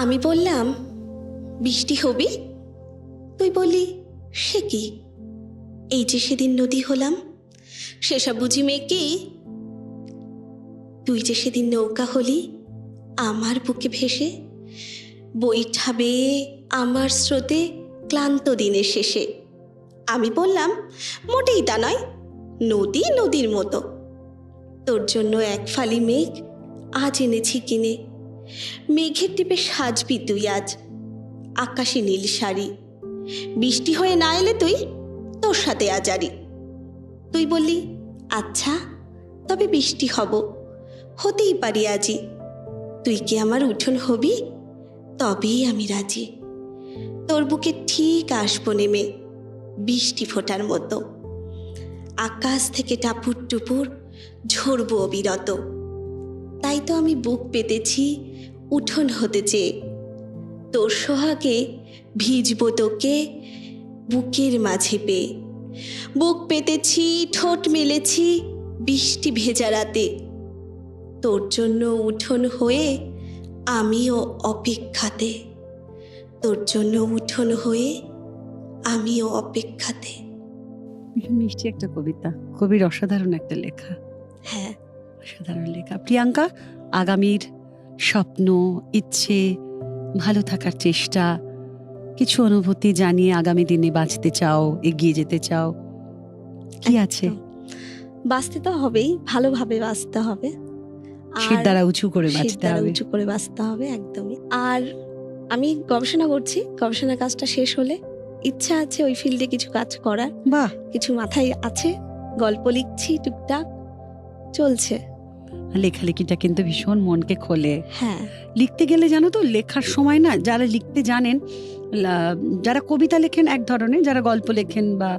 আমি বললাম, বৃষ্টি হবে? তুই বললি, সে কি, এই যে সেদিন নদী হলাম, সেসব বুঝি মেয়ে কি? তুই যে সেদিন নৌকা হলি আমার বুকে ভেসে, বৈঠাবে আমার স্রোতে ক্লান্ত দিনের শেষে। আমি বললাম, মোটেই তা নয়, নদী নদীর মতো। তোর জন্য এক ফালি মেঘ আজ এনেছি কিনে, মেঘের টিপে সাজবি তুই আজ আকাশে নীল শাড়ি। বৃষ্টি হয়ে না এলে তুই, তোর সাথে আজারি। তুই বললি, আচ্ছা তবে বৃষ্টি হব, হতেই পারি আজি। তুই কি আমার উঠোন হবি? তবেই আমি রাজি। তোর বুকে ঠিক আসবো নেমে, বৃষ্টি ফোটার মতো। আকাশ থেকে টাপুর টুপুর ঝরবো অবিরত। তাই তো আমি বুক পেতেছি উঠোন হতে চেয়ে। তোর সোহাগে ভিজবো তোকে বুকের মাঝে পেয়ে। বুক পেতেছি, ঠোঁট মেলেছি বৃষ্টি ভেজা রাতে। তোর জন্য উঠোন হয়ে আমিও অপেক্ষাতে। তোর জন্য উঠোন হয়ে আমিও অপেক্ষাতে। ভীষণ মিষ্টি একটা কবিতা, কবির অসাধারণ একটা লেখা। হ্যাঁ, অসাধারণ লেখা। প্রিয়াঙ্কা, আগামীর স্বপ্ন, ইচ্ছে, ভালো থাকার চেষ্টা, কিছু অনুভূতি জানিয়ে আগামী দিনে বাঁচতে চাও, এগিয়ে যেতে চাও, কি আছে? বাঁচতে তো হবেই, ভালোভাবে বাঁচতে হবে, শির দ্বারা উঁচু করে শির বাঁচতে দ্বারা হবে। উঁচু করে বাঁচতে হবে, একদমই। আর আমি গবেষণা করছি, গবেষণা কাজটা শেষ হলে ইচ্ছা আছে ওই ফিল্ডে কিছু কাজ করার। বাহ, কিছু মাথায় আছে, গল্প লিখছি টুকটাক, চলছে। লেখালেখিটা কিন্তু ভীষণ মনকে খোলে। হ্যাঁ, লিখতে গেলে জানো তো, লেখার সময় না, যারা লিখতে জানেন, যারা কবিতা লেখেন এক ধরনের, যারা গল্প লেখেন বা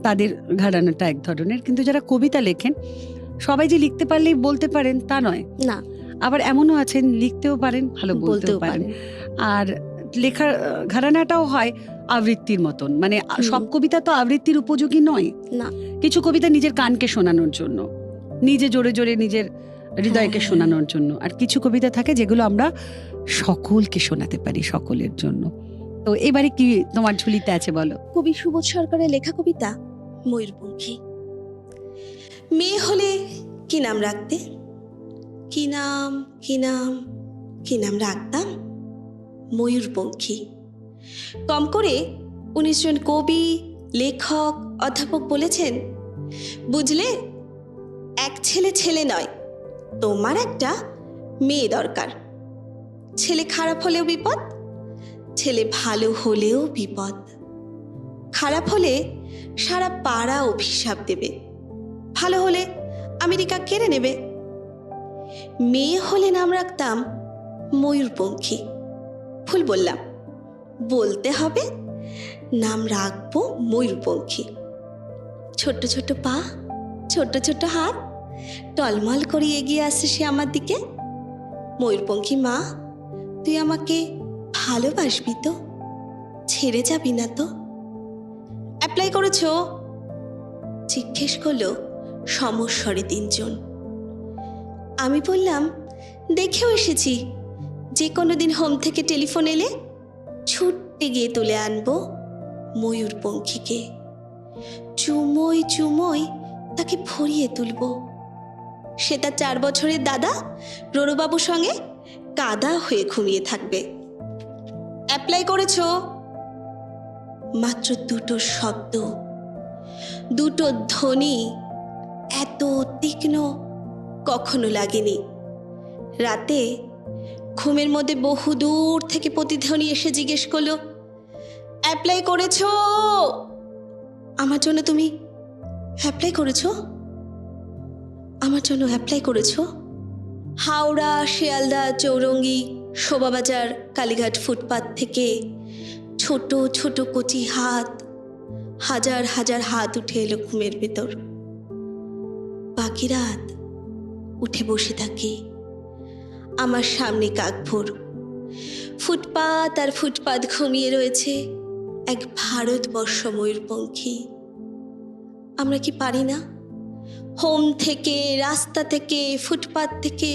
তাদের ঘরানাটা এক ধরনের, কিন্তু যারা কবিতা লেখেন সবাই যে লিখতে পারলেই বলতে পারেন তা নয়। না, আবার এমনও আছেন লিখতেও পারেন, ভালো বলতেও পারেন। আর লেখার ঘরানাটাও হয় আবৃত্তির মতন, মানে সব কবিতা তো আবৃত্তির উপযোগী নয়। না, কিছু কবিতা নিজের কানকে শোনানোর জন্য, নিজে জোরে জোরে নিজের হৃদয়কে শোনানোর জন্য, আর কিছু কবিতা থাকে যেগুলো আমরা সকলকে শোনাতে পারি, সকলের জন্য। তো এবারে কি তোমার ঝুলিতে আছে বলো? কবি সুবোধ সরকারের লেখা কবিতা ময়ূরপঙ্খী। মেয়ে হলে কি নাম রাখতে? কি নাম, কি নাম, কি নাম রাখতাম? ময়ূরপঙ্খী। কম করে 19 জন কবি, লেখক, অধ্যাপক বলেছেন, বুঝলে, এক ছেলে নয়, তোমার একটা মেয়ে দরকার। ছেলে খারাপ হলেও বিপদ, ছেলে ভালো হলেও বিপদ। খারাপ হলে সারা পাড়া অভিশাপ দেবে, ভালো হলে আমেরিকা কেড়ে নেবে। মেয়ে হলে নাম রাখতাম ময়ূরপঙ্খী। ভুল বললাম, বলতে হবে নাম রাখবো ময়ূরপঙ্খী। ছোট্ট ছোট্ট পা, ছোট্ট ছোট্ট হাত, টলমল করে এগিয়ে আসছে সে আমার দিকে। ময়ূরপঙ্খী মা, তুই আমাকে ভালোবাসবি তো? ছেড়ে যাবি না তো? অ্যাপ্লাই করেছো? জিজ্ঞেস করলো সমস্বরে 3 জন। আমি বললাম, দেখেও এসেছি, যে কোনো দিন হোম থেকে টেলিফোন এলে ছুটতে গিয়ে তুলে আনবো ময়ূরপঙ্খীকে। চুমোয় চুমোয় তাকে ভরিয়ে তুলব। সে তার 4 বছরের দাদা রণবাবুর সঙ্গে কাদা হয়ে ঘুমিয়ে থাকবে। অ্যাপ্লাই করেছো? মাত্র 2টো শব্দ, 2টো ধ্বনি, এত তীক্ষ্ণ কখনো লাগেনি। রাতে ঘুমের মধ্যে বহু দূর থেকে প্রতিধ্বনি এসে জিজ্ঞেস করলো, অ্যাপ্লাই করেছো? আমার জন্য তুমি অ্যাপ্লাই করেছো? আমার জন্য অ্যাপ্লাই করেছো? হাওড়া, শিয়ালদা, চৌরঙ্গি, শোভাবাজার, কালীঘাট ফুটপাত থেকে ছোট ছোট কচি হাত, হাজার হাজার হাত উঠে এলো ঘুমের ভেতর। বাকি রাত উঠে বসে থাকি আমার সামনে কাকভোর। ফুটপাত আর ফুটপাত ঘুমিয়ে রয়েছে এক ভারতবর্ষ ময়ূরপঙ্খী। আমরা কি পারি না হোম থেকে, রাস্তা থেকে, ফুটপাত থেকে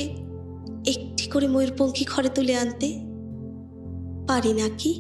একটি করে ময়ূরপঙ্খী ঘরে তুলে আনতে? পারি নাকি?